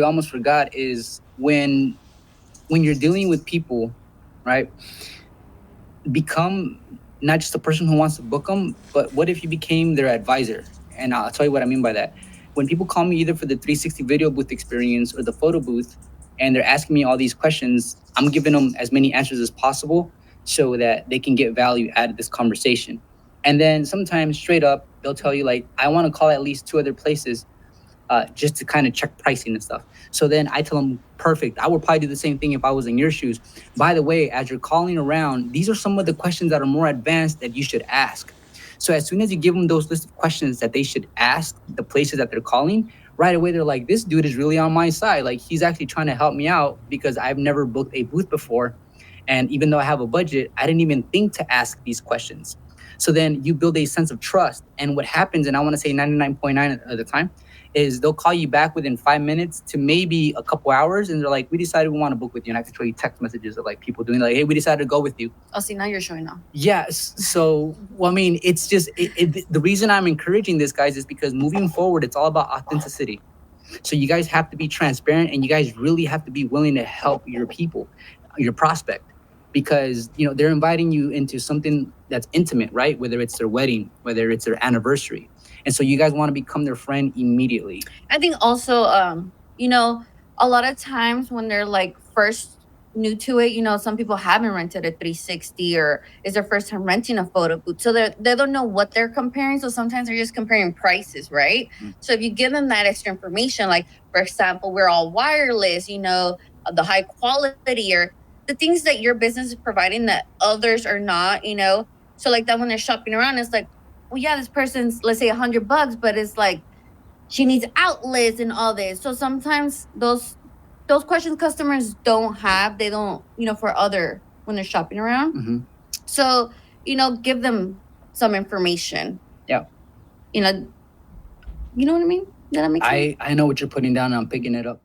I almost forgot is when you're dealing with people, right? Become not just a person who wants to book them, but what if you became their advisor? And I'll tell you what I mean by that. When people call me either for the 360 video booth experience or the photo booth, and they're asking me all these questions, I'm giving them as many answers as possible so that they can get value out of this conversation. And then sometimes straight up, they'll tell you, like, I want to call at least two other places just to kind of check pricing and stuff. So then I tell them, perfect. I would probably do the same thing if I was in your shoes. By the way, as you're calling around, these are some of the questions that are more advanced that you should ask. So as soon as you give them those list of questions that they should ask the places that they're calling, right away they're like, this dude is really on my side. Like, he's actually trying to help me out because I've never booked a booth before. And even though I have a budget, I didn't even think to ask these questions. So then you build a sense of trust. And what happens, and I want to say 99.9 of the time, is they'll call you back within 5 minutes to maybe a couple hours, and they're like, we decided we want to book with you. And I can show you text messages of like people doing like, hey, we decided to go with you. Oh, see, now you're showing off. Yes. So, well, I mean, it's just the reason I'm encouraging this, guys, is because moving forward, it's all about authenticity. So you guys have to be transparent, and you guys really have to be willing to help your people, your prospect, because they're inviting you into something that's intimate, right? Whether it's their wedding, whether it's their anniversary. And so you guys want to become their friend immediately. I think also, a lot of times when they're like first new to it, some people haven't rented a 360 or is their first time renting a photo booth. So they don't know what they're comparing. So sometimes they're just comparing prices, right? Mm-hmm. So if you give them that extra information, like, for example, we're all wireless, the high quality or the things that your business is providing that others are not, So like that when they're shopping around, it's like, well, yeah, this person's, let's say $100, but it's like she needs outlets and all this. So sometimes those questions customers don't have, they don't, for other when they're shopping around. Mm-hmm. So, give them some information. Yeah. You know what I mean? Does that make sense? I know what you're putting down and I'm picking it up.